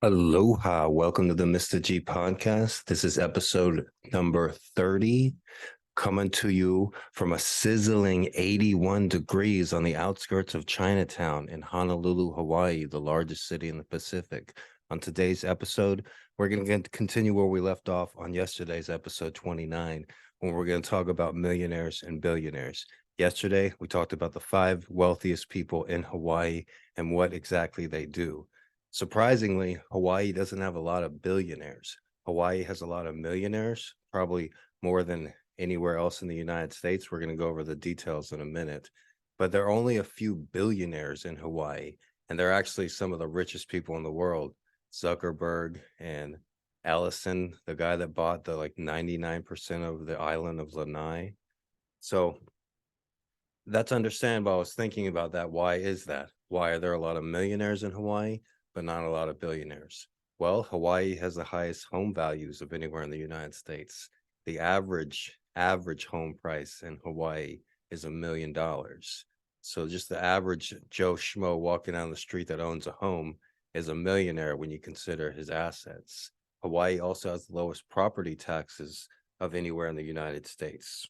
Aloha. Welcome to the Mr.G podcast. This is episode number 30, coming to you from a sizzling 81 degrees on the outskirts of Chinatown in Honolulu, Hawaii, the largest city in the Pacific. On today's episode, we're going to continue where we left off on yesterday's episode 29, when we're going to talk about millionaires and billionaires. Yesterday, we talked about the 5 wealthiest people in Hawaii and what exactly they do. Surprisingly, Hawaii doesn't have a lot of billionaires. Hawaii has a lot of millionaires, probably more than anywhere else in the United States. We're going to go over the details in a minute. But there are only a few billionaires in Hawaii, and they're actually some of the richest people in the world. Zuckerberg and Ellison, the guy that bought the 99% of the island of Lanai. So that's understandable. I was thinking about that. Why is that? Why are there a lot of millionaires in Hawaii, but not a lot of billionaires? Well, Hawaii has the highest home values of anywhere in the United States. The average home price in Hawaii is $1 million. So just the average Joe Schmo walking down the street that owns a home is a millionaire when you consider his assets. Hawaii also has the lowest property taxes of anywhere in the United States.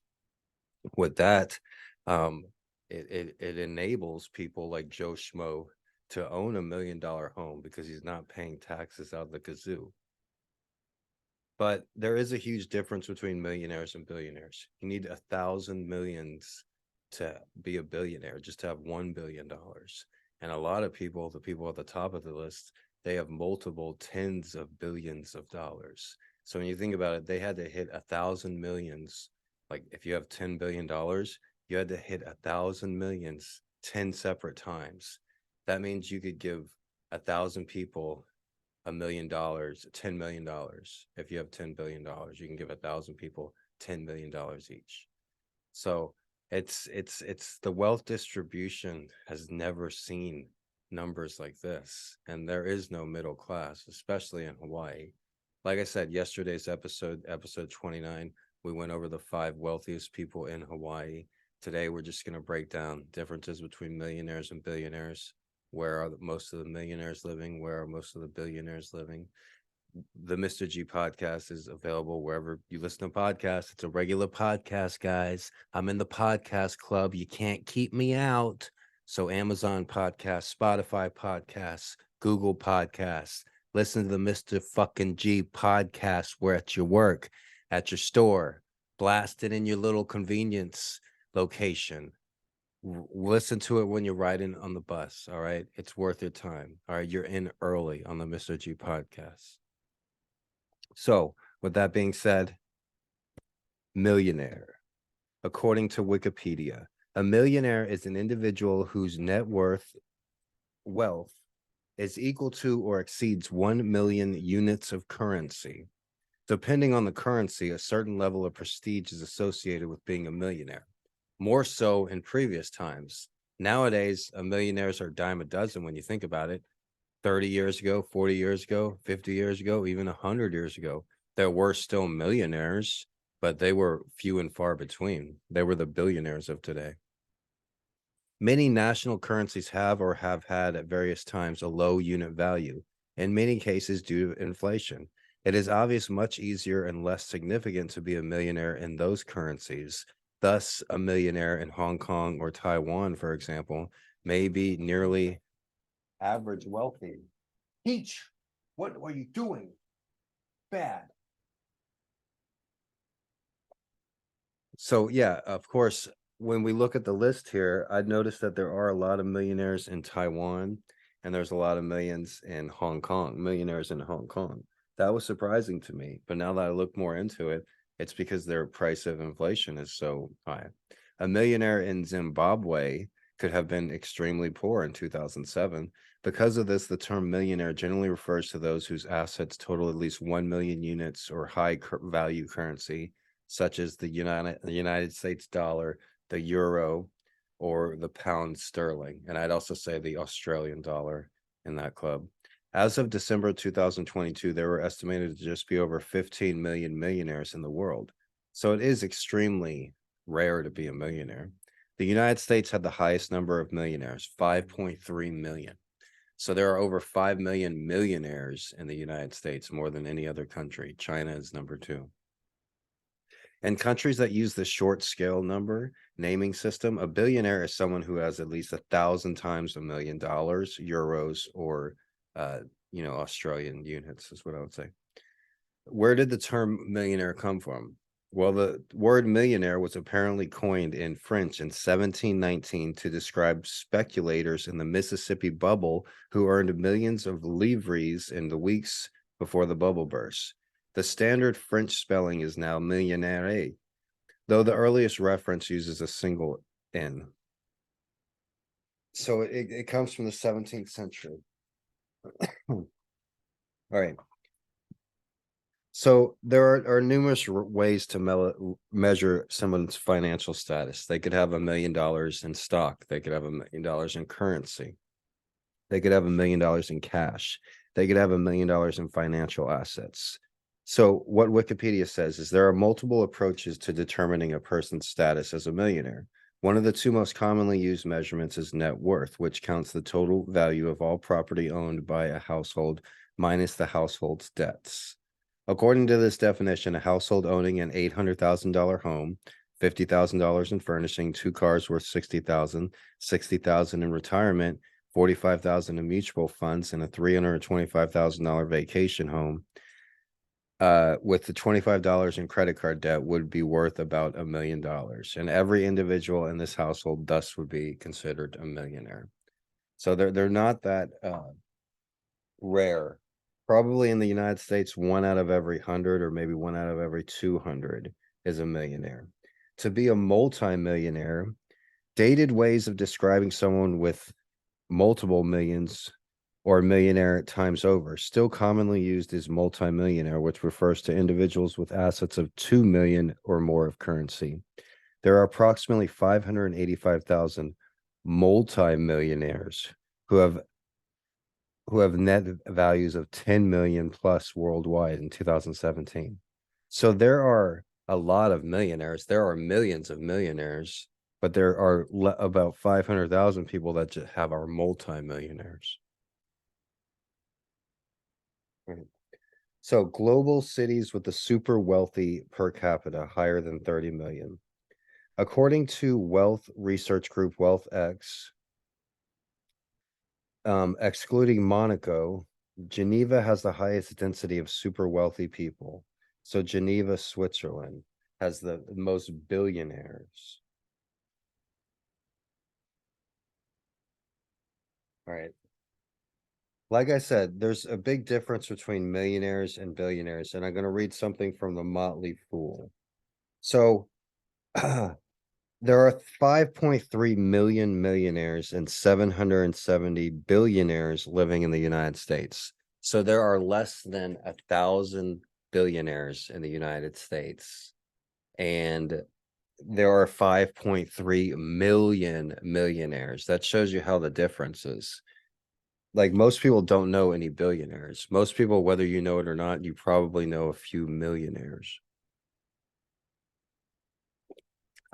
With that, it enables people like Joe Schmo to own $1 million home because he's not paying taxes out of the kazoo. But there is a huge difference between millionaires and billionaires. You need 1,000 millions to be a billionaire, just to have $1 billion. And a lot of people, the people at the top of the list, they have multiple tens of billions of dollars. So when you think about it, they had to hit 1,000 millions. Like if you have $10 billion, you had to hit 1,000 millions 10 separate times. That means you could give 1,000 people $1 million, $10 million. If you have $10 billion, you can give 1,000 people $10 million each. So it's the wealth distribution has never seen numbers like this, and there is no middle class, especially in Hawaii. Like I said, yesterday's episode 29, we went over the 5 wealthiest people in Hawaii. Today, we're just going to break down differences between millionaires and billionaires. Where are most of the millionaires living? Where are most of the billionaires living? The Mr. G podcast is available wherever you listen to podcasts. It's a regular podcast, guys. I'm in the podcast club. You can't keep me out. So Amazon podcasts, Spotify podcasts, Google podcasts. Listen to the Mr. fucking G podcast where at your work, at your store, blast it in your little convenience location. Listen to it when you're riding on the bus. All right. It's worth your time. All right. You're in early on the Mr. G podcast. So, with that being said, millionaire. According to Wikipedia, a millionaire is an individual whose net wealth is equal to or exceeds 1 million units of currency. Depending on the currency, a certain level of prestige is associated with being a millionaire. More so in previous times. Nowadays, millionaires are a dime a dozen when you think about it. 30 years ago, 40 years ago, 50 years ago, even 100 years ago, there were still millionaires, but they were few and far between. They were the billionaires of today. Many national currencies have or have had at various times a low unit value, in many cases due to inflation. It is obvious much easier and less significant to be a millionaire in those currencies. Thus, a millionaire in Hong Kong or Taiwan, for example, may be nearly average wealthy. Peach, what are you doing? Bad. So, yeah, of course, when we look at the list here, I noticed that there are a lot of millionaires in Taiwan, and there's a lot of millionaires in Hong Kong. That was surprising to me. But now that I look more into it, it's because their price of inflation is so high. A millionaire in Zimbabwe could have been extremely poor in 2007. Because of this, the term millionaire generally refers to those whose assets total at least 1 million units or high value currency, such as the United States dollar, the euro, or the pound sterling. And I'd also say the Australian dollar in that club. As of December 2022, there were estimated to just be over 15 million millionaires in the world. So it is extremely rare to be a millionaire. The United States had the highest number of millionaires, 5.3 million. So there are over 5 million millionaires in the United States, more than any other country. China is number 2. And countries that use the short scale number naming system, a billionaire is someone who has at least 1,000 times $1 million, euros, or Australian units is what I would say. Where did the term millionaire come from? Well, the word millionaire was apparently coined in French in 1719 to describe speculators in the Mississippi bubble who earned millions of livres in the weeks before the bubble burst. The standard French spelling is now millionnaire, though the earliest reference uses a single N. So it comes from the 17th century. All right. So there are numerous ways to measure someone's financial status. They could have $1 million in stock. They could have $1 million in currency. They could have $1 million in cash. They could have $1 million in financial assets. So what Wikipedia says is there are multiple approaches to determining a person's status as a millionaire. One of the 2 most commonly used measurements is net worth, which counts the total value of all property owned by a household minus the household's debts. According to this definition, a household owning an $800,000 home, $50,000 in furnishing, 2 cars worth $60,000, $60,000 in retirement, $45,000 in mutual funds, and a $325,000 vacation home, with the $25 in credit card debt would be worth about $1 million. And every individual in this household thus would be considered a millionaire. So they're not that rare. Probably in the United States, 1 out of every 100 or maybe 1 out of every 200 is a millionaire. To be a multimillionaire, dated ways of describing someone with multiple millions or millionaire times over, still commonly used is multimillionaire, which refers to individuals with assets of 2 million or more of currency. There are approximately 585,000 multimillionaires who have net values of 10 million plus worldwide in 2017. So there are a lot of millionaires. There are millions of millionaires, but there are about 500,000 people that just are multimillionaires. Right. So global cities with the super wealthy per capita higher than 30 million. According to wealth research group WealthX, excluding Monaco, Geneva has the highest density of super wealthy people. So Geneva, Switzerland has the most billionaires. All right. Like I said, there's a big difference between millionaires and billionaires, and I'm going to read something from the Motley Fool. So there are 5.3 million millionaires and 770 billionaires living in the United States. So there are less than 1,000 billionaires in the United States. And there are 5.3 million millionaires. That shows you how the difference is. Like most people don't know any billionaires. Most people, whether you know it or not, you probably know a few millionaires.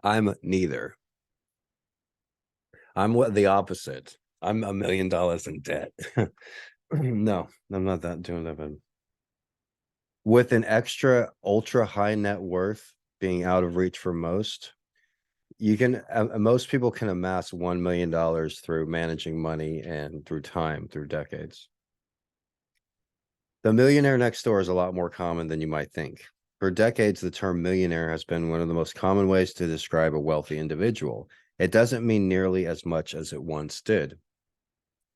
I'm neither. I'm the opposite. I'm $1 million in debt. No, I'm not doing that bad. With an extra ultra high net worth being out of reach for most, you can most people can amass $1 million through managing money and through time, through decades. The millionaire next door is a lot more common than you might think. For decades, the term millionaire has been one of the most common ways to describe a wealthy individual. It doesn't mean nearly as much as it once did,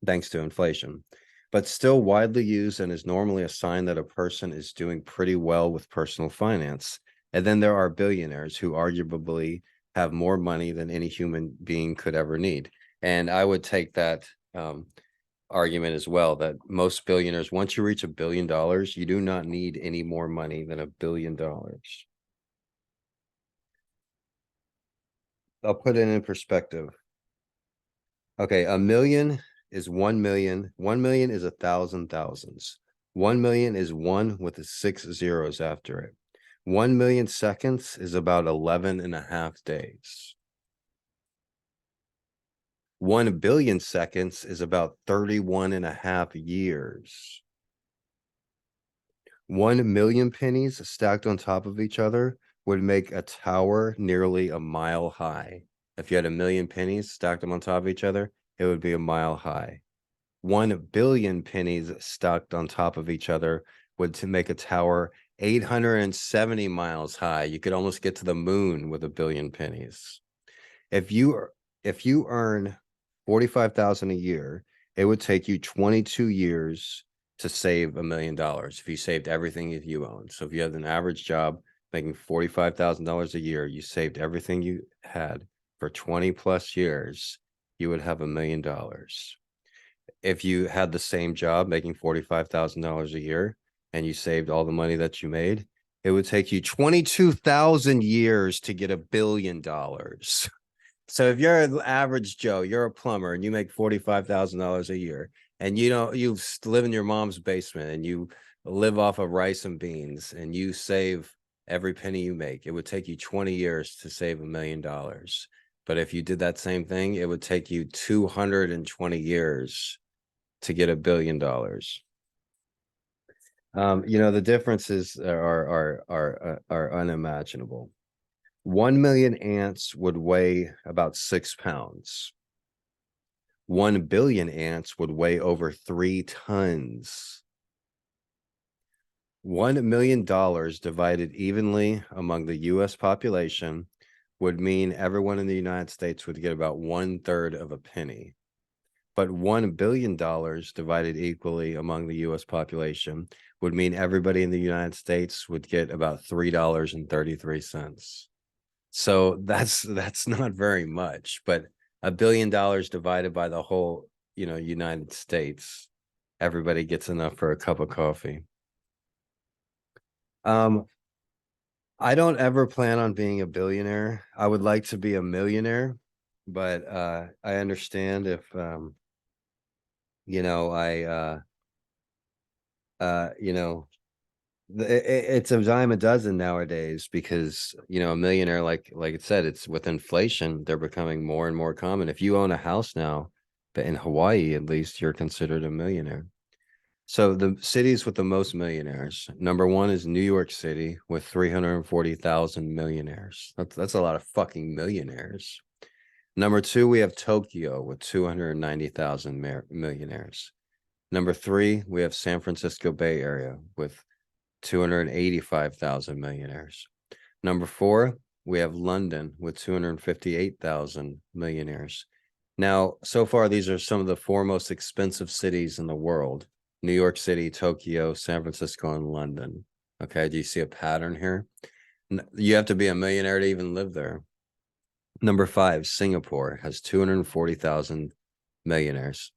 thanks to inflation, but still widely used and is normally a sign that a person is doing pretty well with personal finance. And then there are billionaires who arguably have more money than any human being could ever need. And I would take that argument as well, that most billionaires, once you reach $1 billion, you do not need any more money than $1 billion. I'll put it in perspective. Okay, a million is 1 million. 1 million is 1,000 thousands. 1 million is 1 with the 6 zeros after it. 1 million seconds is about 11 and a half days. 1 billion seconds is about 31.5 years. 1 million pennies stacked on top of each other would make a tower nearly a mile high. If you had 1 million pennies, stacked them on top of each other, it would be a mile high. 1 billion pennies stacked on top of each other would to make a tower 870 miles high. You could almost get to the moon with 1 billion pennies. If you earn 45,000 a year, it would take you 22 years to save $1 million if you saved everything that you own. So if you had an average job making $45,000 a year, you saved everything you had for 20 plus years, you would have $1 million. If you had the same job making $45,000 a year and you saved all the money that you made, it would take you 22,000 years to get $1 billion. So if you're an average Joe, you're a plumber and you make $45,000 a year, and you live in your mom's basement and you live off of rice and beans and you save every penny you make, it would take you 20 years to save $1 million. But if you did that same thing, it would take you 220 years to get $1 billion. The differences are unimaginable. 1 million ants would weigh about 6 pounds. 1 billion ants would weigh over 3 tons. $1 million divided evenly among the U.S. population would mean everyone in the United States would get about 1/3 of a penny. But $1 billion divided equally among the U.S. population would mean everybody in the United States would get about $3.33. So that's not very much, but $1 billion divided by the whole, United States, everybody gets enough for a cup of coffee. I don't ever plan on being a billionaire. I would like to be a millionaire, but I understand if it's a dime a dozen nowadays, because a millionaire, like it said, it's with inflation, they're becoming more and more common. If you own a house now, but in Hawaii at least, you're considered a millionaire. So the cities with the most millionaires, number one is New York City with 340,000 millionaires. That's a lot of fucking millionaires. Number two, we have Tokyo with 290,000 millionaires. Number three, we have San Francisco Bay Area with 285,000 millionaires. Number four, we have London with 258,000 millionaires. Now, so far, these are some of the four most expensive cities in the world: New York City, Tokyo, San Francisco, and London. Okay, do you see a pattern here? You have to be a millionaire to even live there. Number five, Singapore has 240,000 millionaires.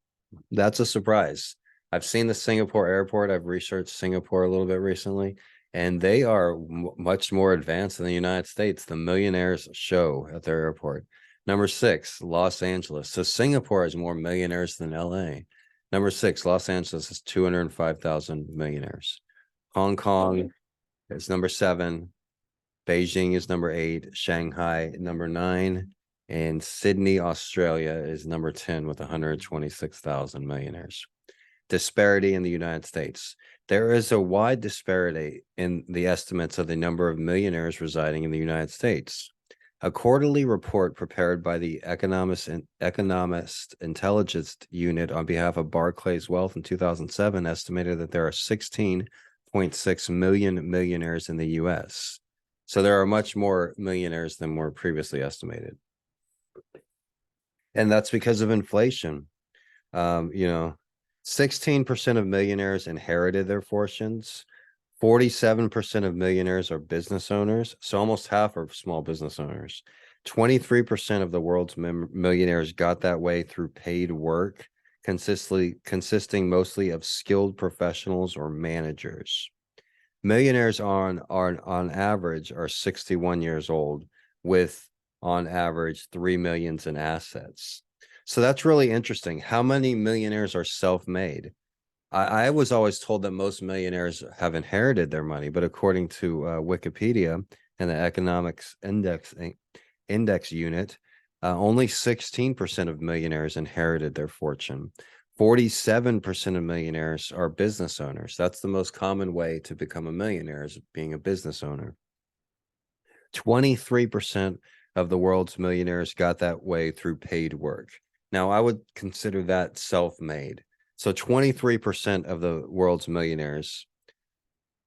That's a surprise. I've seen the Singapore airport. I've researched Singapore a little bit recently, and they are much more advanced than the United States. The millionaires show at their airport. Number six, Los Angeles. So Singapore has more millionaires than LA. Number six, Los Angeles has 205,000 millionaires. Hong Kong is number seven. Beijing is number eight. Shanghai, number nine. And Sydney, Australia is number 10 with 126,000 millionaires. Disparity in the United States. There is a wide disparity in the estimates of the number of millionaires residing in the United States. A quarterly report prepared by the Economist Intelligence Unit on behalf of Barclays Wealth in 2007 estimated that there are 16.6 million millionaires in the U.S. So there are much more millionaires than were previously estimated. And that's because of inflation. 16% of millionaires inherited their fortunes. 47% of millionaires are business owners, so almost half are small business owners. 23% of the world's millionaires got that way through paid work, consisting mostly of skilled professionals or managers. Millionaires on average are 61 years old with, on average, 3 million in assets. So that's really interesting. How many millionaires are self-made? I was always told that most millionaires have inherited their money, but according to Wikipedia and the Economics Index Unit, Only 16% of millionaires inherited their fortune. 47% of millionaires are business owners. That's the most common way to become a millionaire, is being a business owner. 23% of the world's millionaires got that way through paid work. Now, I would consider that self-made. So 23% of the world's millionaires,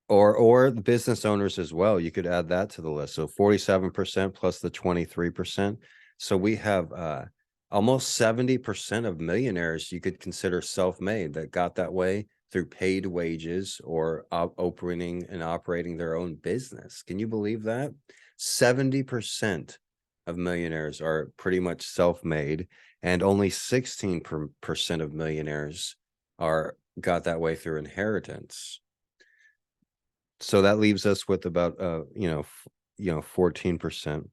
or the business owners as well, you could add that to the list. So 47% plus the 23%. So we have almost 70% of millionaires you could consider self-made, that got that way through paid wages or opening and operating their own business. Can you believe that? 70% of millionaires are pretty much self-made, and only 16% of millionaires got that way through inheritance. So that leaves us with about 14%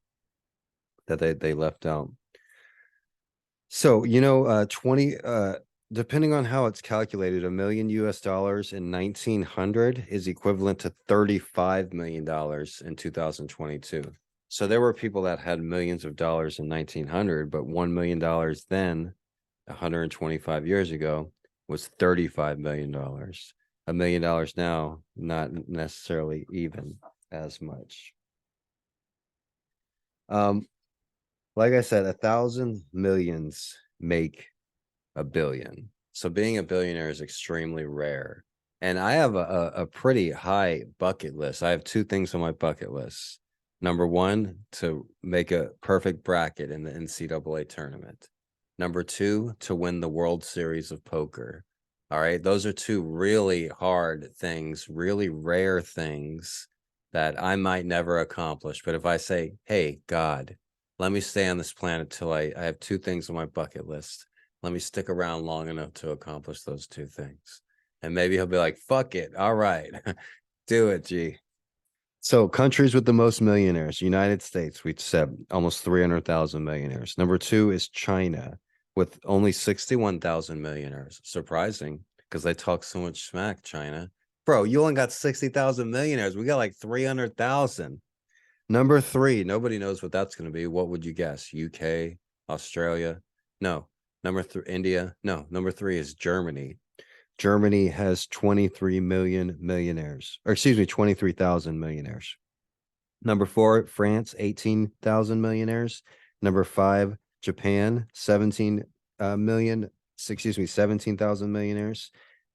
that they left out. So 20 depending on how it's calculated, $1 million in 1900 is equivalent to $35 million in 2022. So there were people that had millions of dollars in 1900, but $1 million then, 125 years ago, was $35 million. $1 million now, not necessarily even as much. Like I said, 1,000 millions make a billion. So being a billionaire is extremely rare. And I have a pretty high bucket list. I have two things on my bucket list. Number one, to make a perfect bracket in the NCAA tournament. Number two, to win the World Series of Poker. All right. Those are two really hard things, really rare things that I might never accomplish. But if I say, hey, God, let me stay on this planet till I have two things on my bucket list. Let me stick around long enough to accomplish those two things. And maybe he'll be like, fuck it. All right. Do it, G. So countries with the most millionaires: United States, we said almost 300,000 millionaires. Number two is China with only 61,000 millionaires. Surprising, because they talk so much smack, China. Bro, you only got 60,000 millionaires. We got like 300,000. Number three, nobody knows what that's going to be. What would you guess? UK, Australia? No. Number three, India? No. Number three is Germany. Germany has 23 million millionaires, or excuse me, 23,000 millionaires. Number four, France, 18,000 millionaires. Number five, Japan, 17 million, 17,000 millionaires.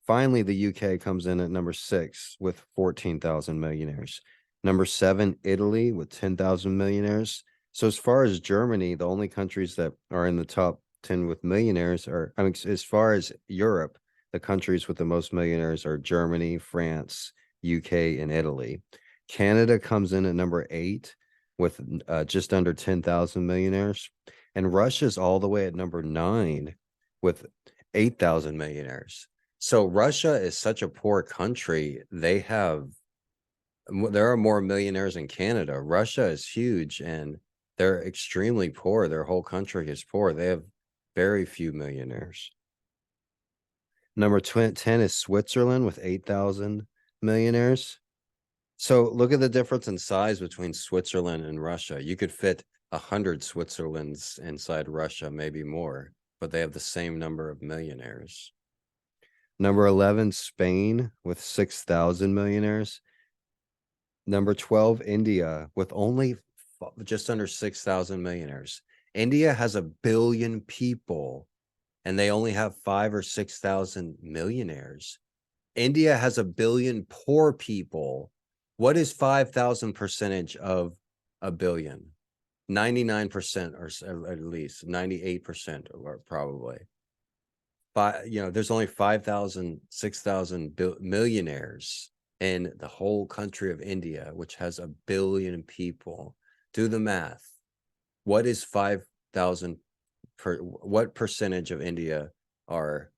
Finally, the UK comes in at number six with 14,000 millionaires. Number seven, Italy with 10,000 millionaires. So as far as Germany, the only countries that are in the top 10 with millionaires are, I mean, as far as Europe, the countries with the most millionaires are Germany, France, UK, and Italy. Canada comes in at number eight with just under 10,000 millionaires. And Russia's all the way at number nine with 8,000 millionaires. So Russia is such a poor country. There are more millionaires in Canada. Russia is huge and they're extremely poor. Their whole country is poor. They have very few millionaires. Number 10 is Switzerland with 8,000 millionaires. So look at the difference in size between Switzerland and Russia. You could fit 100 Switzerlands inside Russia, maybe more, but they have the same number of millionaires. Number 11, Spain with 6,000 millionaires. Number 12, India with only just under 6,000 millionaires. India has 1 billion people and they only have 5,000 or 6,000 millionaires. India has 1 billion poor people. What is 5,000 percentage of 1 billion? 99%, or at least 98%, or probably. But there's only 5,000, 6,000 millionaires in the whole country of India, which has 1 billion people. Do the math. What is 5,000 what percentage of India are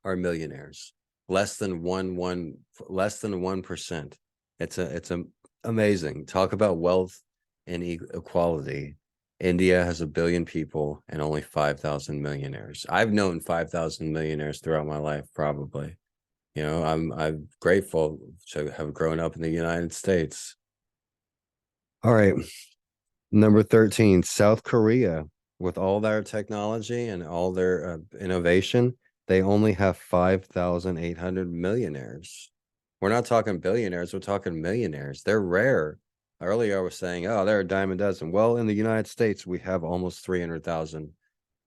millionaires? Less than 1%. It's amazing. Talk about wealth and equality. India has 1 billion people and only 5,000 millionaires. I've known 5,000 millionaires throughout my life, probably. I'm grateful to have grown up in the United States. All right. Number 13, South Korea. With all their technology and all their innovation, they only have 5,800 millionaires. We're not talking billionaires, we're talking millionaires. They're rare. Earlier I was saying, oh, they're a dime a dozen. Well, in the United States, we have almost 300,000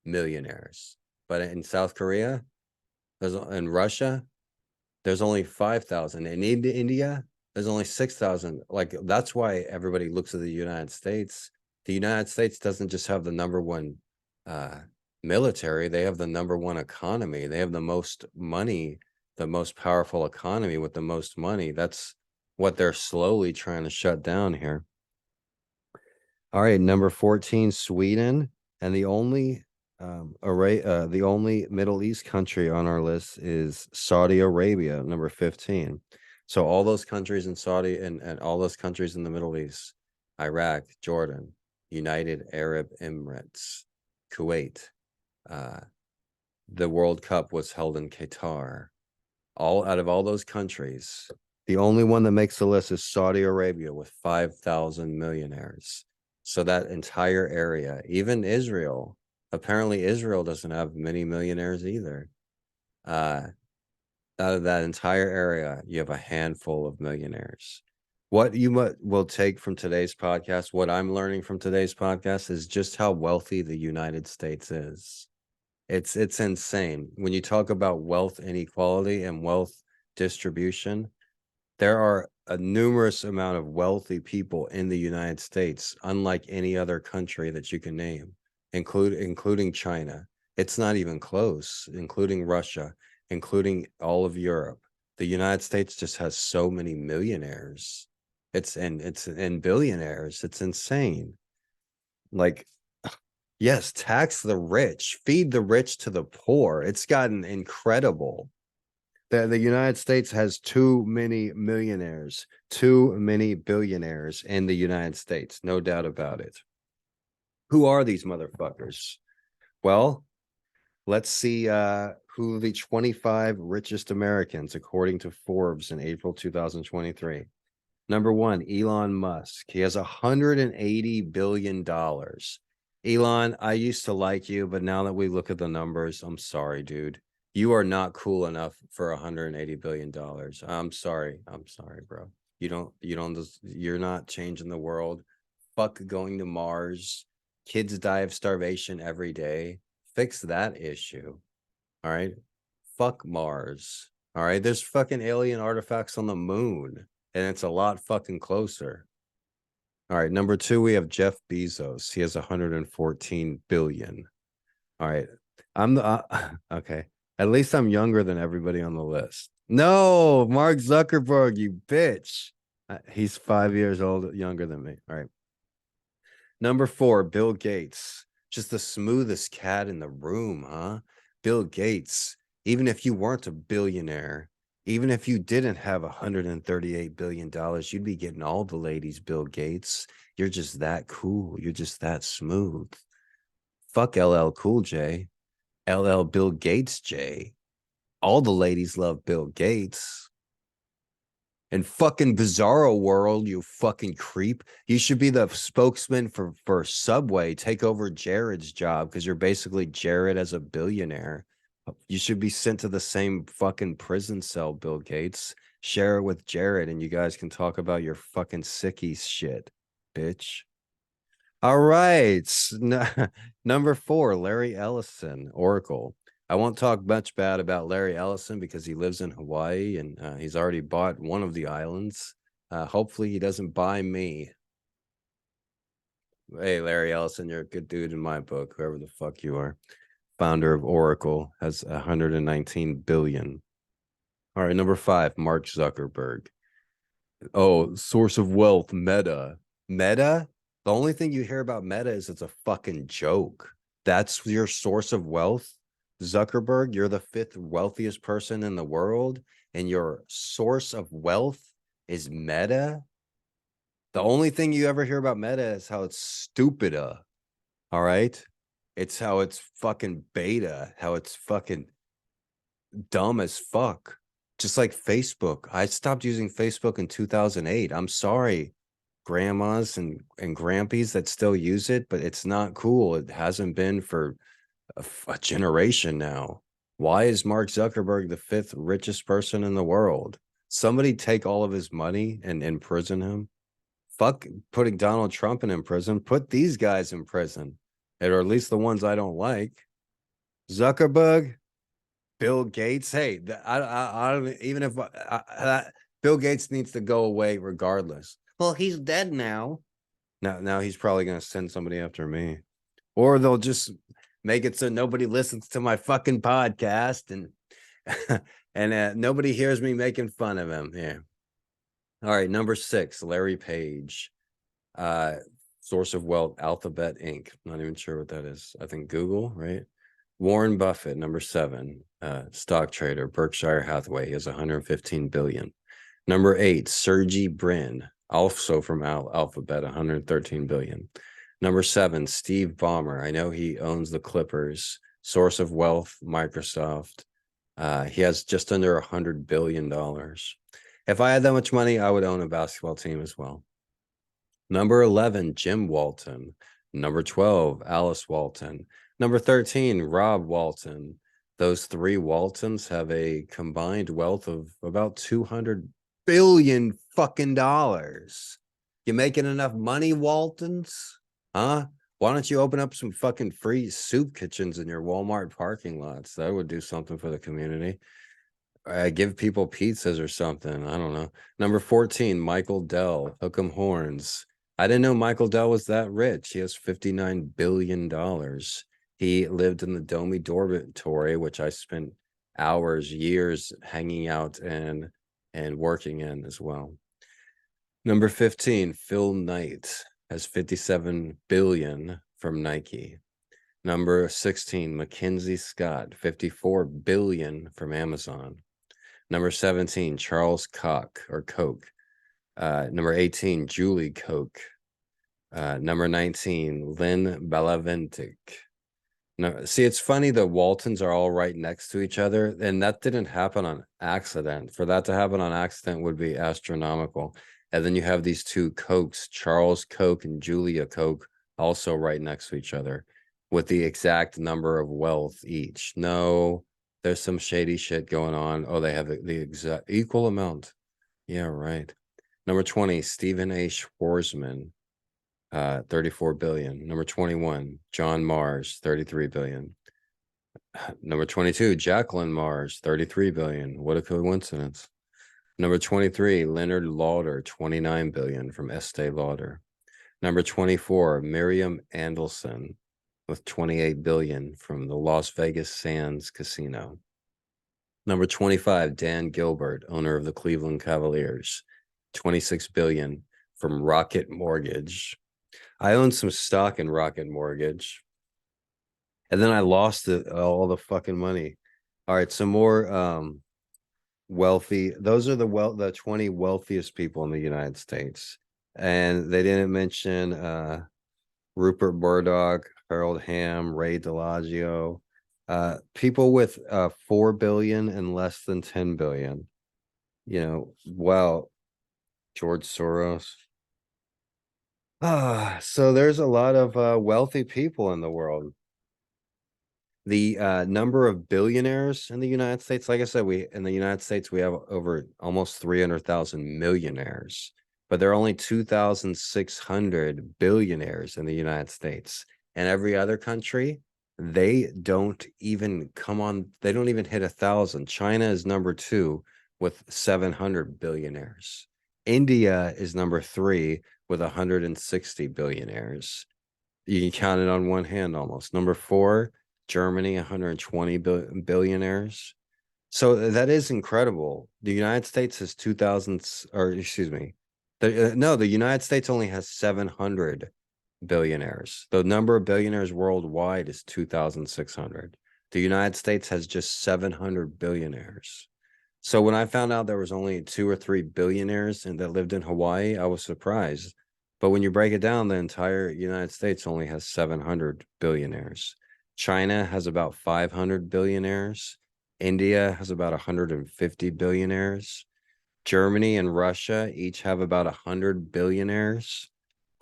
millionaires. But in South Korea, in Russia, there's only 5,000. In India, there's only 6,000. Like, that's why everybody looks at the United States. The United States doesn't just have the number one military, they have the number one economy. They have the most money, the most powerful economy with the most money. That's what they're slowly trying to shut down here. All right, number 14, Sweden. And the only Middle East country on our list is Saudi Arabia, number 15. So all those countries in Saudi and all those countries in the Middle East, Iraq, Jordan, United Arab Emirates, Kuwait. The World Cup was held in Qatar. All out of all those countries, the only one that makes the list is Saudi Arabia with 5,000 millionaires. So that entire area, even Israel, apparently Israel doesn't have many millionaires either. Out of that entire area, you have a handful of millionaires. What you will take from today's podcast, what I'm learning from today's podcast is just how wealthy the United States is. It's insane. When you talk about wealth inequality and wealth distribution, there are a numerous amount of wealthy people in the United States, unlike any other country that you can name, including China. It's not even close, including Russia, including all of Europe. The United States just has so many millionaires. It's and billionaires. It's insane. Like, yes, tax the rich, feed the rich to the poor. It's gotten incredible. The United States has too many millionaires, too many billionaires in the United States, no doubt about it. Who are these motherfuckers? Well, let's see who the 25 richest Americans, according to Forbes in April 2023. Number one, Elon Musk. He has $180 billion. Elon, I used to like you, but now that we look at the numbers, I'm sorry, dude. You are not cool enough for $180 billion. I'm sorry. I'm sorry, bro. You're not changing the world. Fuck going to Mars. Kids die of starvation every day. Fix that issue. All right. Fuck Mars. All right. There's fucking alien artifacts on the moon, and it's a lot fucking closer. All right. Number two, we have Jeff Bezos. He has 114 billion. All right. I'm the okay. At least I'm younger than everybody on the list. No, Mark Zuckerberg, you bitch. He's 5 years old, younger than me. All right. Number four, Bill Gates. Just the smoothest cat in the room, huh? Bill Gates. Even if you weren't a billionaire, even if you didn't have $138 billion, you'd be getting all the ladies, Bill Gates. You're just that cool. You're just that smooth. Fuck LL Cool J. LL Bill Gates J. All the ladies love Bill Gates. And fucking Bizarro World, you fucking creep. You should be the spokesman for Subway. Take over Jared's job because you're basically Jared as a billionaire. You should be sent to the same fucking prison cell, Bill Gates. Share it with Jared, and you guys can talk about your fucking sicky shit, bitch. All right. Number four, Larry Ellison, Oracle. I won't talk much bad about Larry Ellison because he lives in Hawaii and he's already bought one of the islands. Hopefully he doesn't buy me. Hey, Larry Ellison, you're a good dude in my book, whoever the fuck you are. Founder of Oracle, has 119 billion. All right, number five, Mark Zuckerberg. Oh, source of wealth, Meta. Meta? The only thing you hear about Meta is it's a fucking joke. That's your source of wealth? Zuckerberg, you're the fifth wealthiest person in the world, and your source of wealth is Meta? The only thing you ever hear about Meta is how it's stupid. All right? It's how it's fucking beta, how it's fucking dumb as fuck. Just like Facebook. I stopped using Facebook in 2008. I'm sorry. grandmas and grandpies that still use it, but it's not cool. It hasn't been for a generation now. Why is Mark Zuckerberg the fifth richest person in the world? Somebody take all of his money and imprison him. Fuck putting Donald Trump in prison. Put these guys in prison, or at least the ones I don't like. Zuckerberg, Bill Gates. Hey, I don't even if Bill Gates needs to go away regardless. Well, he's dead now. Now he's probably gonna send somebody after me, or they'll just make it so nobody listens to my fucking podcast and and nobody hears me making fun of him. Yeah. All right, number 6, Larry Page. Source of wealth, Alphabet Inc. Not even sure what that is. I think Google, right? Warren Buffett, number 7, stock trader, Berkshire Hathaway. He has 115 billion. Number 8, Sergey Brin, also from Alphabet, 113 billion. Number 7, Steve Ballmer. I know he owns the Clippers. Source of wealth, Microsoft. He has just under $100 billion. If I had that much money, I would own a basketball team as well. Number 11, Jim Walton. Number 12, Alice Walton. Number 13, Rob Walton. Those 3 Waltons have a combined wealth of about 200 billion fucking dollars. You making enough money, Waltons? Huh? Why don't you open up some fucking free soup kitchens in your Walmart parking lots? That would do something for the community. Give people pizzas or something. I don't know. Number 14, Michael Dell, Hook 'em Horns. I didn't know Michael Dell was that rich. He has $59 billion. He lived in the Domi dormitory, which I spent hours, years hanging out and working in as well. Number 15, Phil Knight has 57 billion from Nike. Number 16, Mackenzie Scott, 54 billion from Amazon. Number 17, Charles Koch or Koch. Number 18, Julie Koch. Number 19, Lynn Balaventic. No, see, it's funny the Waltons are all right next to each other, and that didn't happen on accident. For that to happen on accident would be astronomical. And then you have these 2 Kochs, Charles Koch and Julia Koch, also right next to each other with the exact number of wealth each. No, there's some shady shit going on. Oh, they have the exact equal amount. Yeah, right. Number 20, Stephen A. Schwarzman, 34 billion. Number 21, John Mars, 33 billion. Number 22, Jacqueline Mars, 33 billion. What a coincidence. Number 23, Leonard Lauder, 29 billion from Estee Lauder. Number 24, Miriam Andelson with 28 billion from the Las Vegas Sands Casino. Number 25, Dan Gilbert, owner of the Cleveland Cavaliers, 26 billion from Rocket Mortgage. I own some stock in Rocket Mortgage, and then I lost all the fucking money. All right, some more wealthy. Those are the 20 wealthiest people in the United States, and they didn't mention Rupert Murdoch, Harold Hamm, Ray Dalio, people with 4 billion and less than 10 billion. You know, wow, George Soros. So there's a lot of wealthy people in the world. The number of billionaires in the United States, like I said, in the United States we have over almost 300,000 millionaires, but there are only 2,600 billionaires in the United States. And every other country, they don't even they don't even hit 1,000. China is number 2 with 700 billionaires. India is number 3 with 160 billionaires. You can count it on one hand almost. Number 4, Germany, 120 billionaires. So that is incredible. The United States has 2,000, or excuse me, the United States only has 700 billionaires. The number of billionaires worldwide is 2,600. The United States has just 700 billionaires. So when I found out there was only 2 or 3 billionaires that lived in Hawaii, I was surprised. But when you break it down, the entire United States only has 700 billionaires. China has about 500 billionaires. India has about 150 billionaires. Germany and Russia each have about 100 billionaires.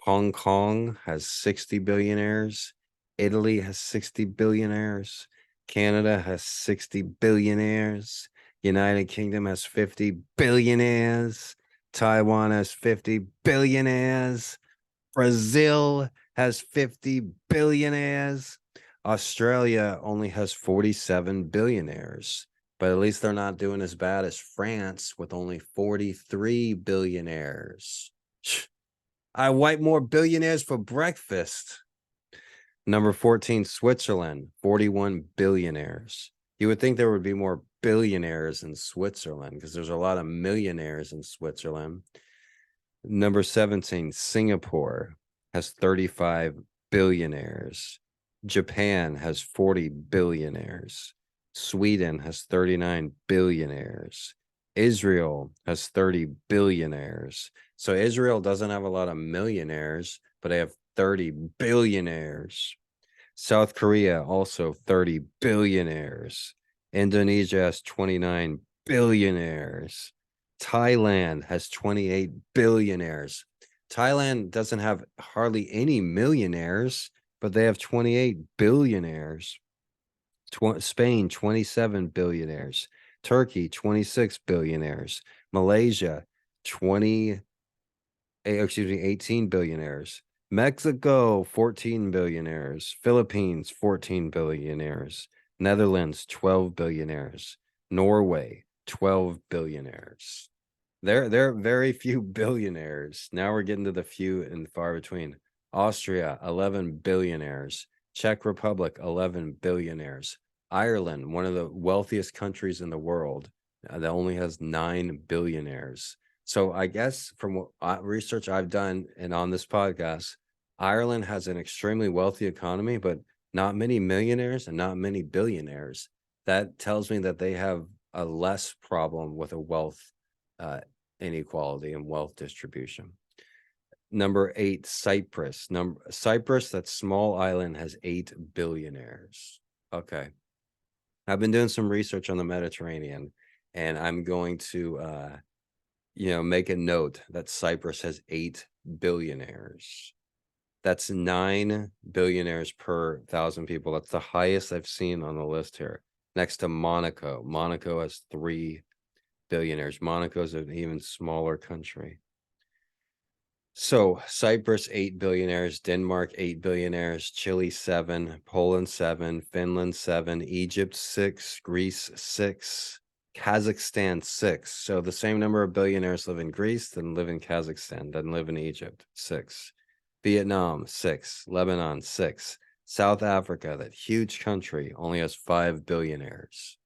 Hong Kong has 60 billionaires. Italy has 60 billionaires. Canada has 60 billionaires. United Kingdom has 50 billionaires. Taiwan has 50 billionaires. Brazil has 50 billionaires. Australia only has 47 billionaires, but at least they're not doing as bad as France with only 43 billionaires. I wipe more billionaires for breakfast. Number 14, Switzerland, 41 billionaires. You would think there would be more billionaires in Switzerland because there's a lot of millionaires in Switzerland. Number 17, Singapore has 35 billionaires. Japan has 40 billionaires. Sweden has 39 billionaires. Israel has 30 billionaires. So Israel doesn't have a lot of millionaires, but they have 30 billionaires. South Korea also 30 billionaires. Indonesia has 29 billionaires. Thailand has 28 billionaires. Thailand doesn't have hardly any millionaires, but they have 28 billionaires. Spain, 27 billionaires. Turkey, 26 billionaires. Malaysia, 18 billionaires. Mexico, 14 billionaires. Philippines, 14 billionaires. Netherlands, 12 billionaires. Norway, 12 billionaires. There are very few billionaires. Now we're getting to the few and far between. Austria, 11 billionaires. Czech Republic, 11 billionaires. Ireland, one of the wealthiest countries in the world, that only has 9 billionaires. So I guess from what research I've done and on this podcast, Ireland has an extremely wealthy economy, but not many millionaires and not many billionaires. That tells me that they have a less problem with a wealth inequality and wealth distribution. Number 8, Cyprus. Cyprus, that small island, has 8 billionaires. Okay. I've been doing some research on the Mediterranean, and I'm going to make a note that Cyprus has 8 billionaires. That's 9 billionaires per 1,000 people. That's the highest I've seen on the list here. Next to Monaco. Monaco has 3 billionaires. Monaco is an even smaller country. So Cyprus, 8 billionaires. Denmark, 8 billionaires. Chile, 7. Poland, 7. Finland, 7. Egypt, 6. Greece, 6. Kazakhstan, 6. So the same number of billionaires live in Greece than live in Kazakhstan, than live in Egypt, 6. Vietnam, 6. Lebanon, 6. South Africa, that huge country, only has 5 billionaires.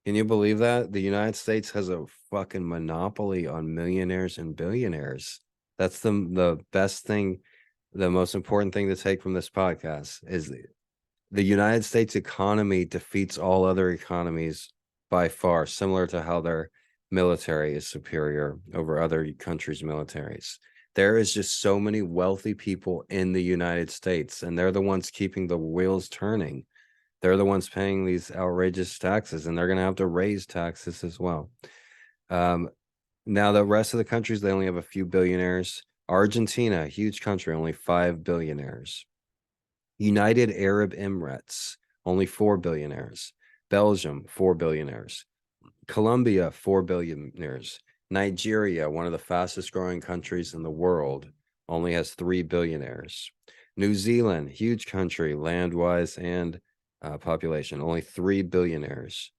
Can you believe that? The United States has a fucking monopoly on millionaires and billionaires. That's the best thing, the most important thing to take from this podcast is the United States economy defeats all other economies by far, similar to how their military is superior over other countries' militaries. There is just so many wealthy people in the United States, and they're the ones keeping the wheels turning. They're the ones paying these outrageous taxes, and they're going to have to raise taxes as well. Now, the rest of the countries, they only have a few billionaires. Argentina, huge country, only 5 billionaires. United Arab Emirates, only 4 billionaires. Belgium, 4 billionaires. Colombia, 4 billionaires. Nigeria, one of the fastest growing countries in the world, only has 3 billionaires. New Zealand, huge country, land-wise and population, only 3 billionaires.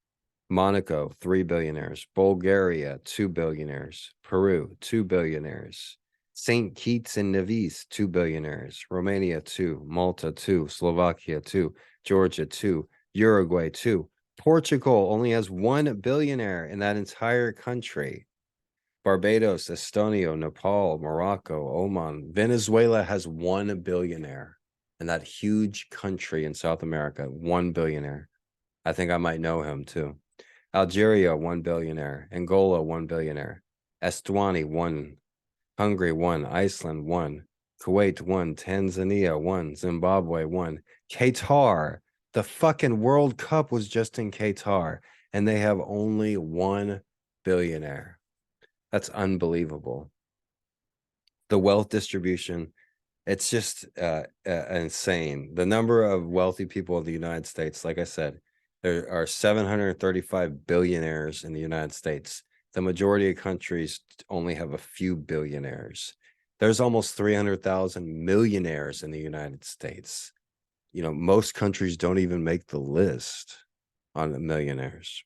Monaco, 3 billionaires. Bulgaria, 2 billionaires. Peru, 2 billionaires. St. Kitts and Nevis, 2 billionaires. Romania, 2. Malta, 2. Slovakia, 2. Georgia, 2. Uruguay, 2. Portugal only has 1 billionaire in that entire country. Barbados, Estonia, Nepal, Morocco, Oman. Venezuela has 1 billionaire in that huge country in South America. 1 billionaire. I think I might know him too. Algeria, 1 billionaire. Angola, 1 billionaire. Estonia, 1. Hungary, 1. Iceland, 1. Kuwait, 1. Tanzania, 1. Zimbabwe, 1. Qatar, the fucking World Cup was just in Qatar, and they have only 1 billionaire. That's unbelievable. The wealth distribution, it's just insane. The number of wealthy people in the United States, like I said, there are 735 billionaires in the United States. The majority of countries only have a few billionaires. There's almost 300,000 millionaires in the United States. You know, most countries don't even make the list on the millionaires.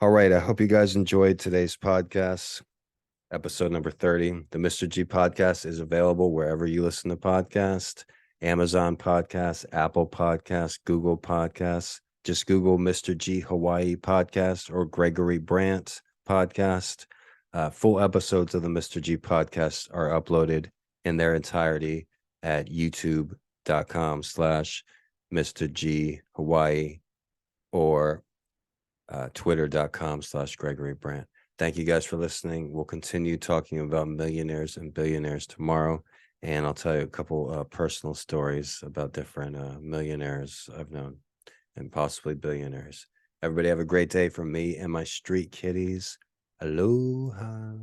All right. I hope you guys enjoyed today's podcast, episode number 30. The Mr. G podcast is available wherever you listen to podcasts, Amazon Podcasts, Apple Podcasts, Google Podcasts. Just Google Mr. G Hawaii podcast or Gregory Brandt podcast. Full episodes of the Mr. G podcast are uploaded in their entirety at youtube.com/Mr. G Hawaii or twitter.com/Gregory Brandt. Thank you guys for listening. We'll continue talking about millionaires and billionaires tomorrow. And I'll tell you a couple personal stories about different millionaires I've known and possibly billionaires. Everybody have a great day from me and my street kitties. Aloha.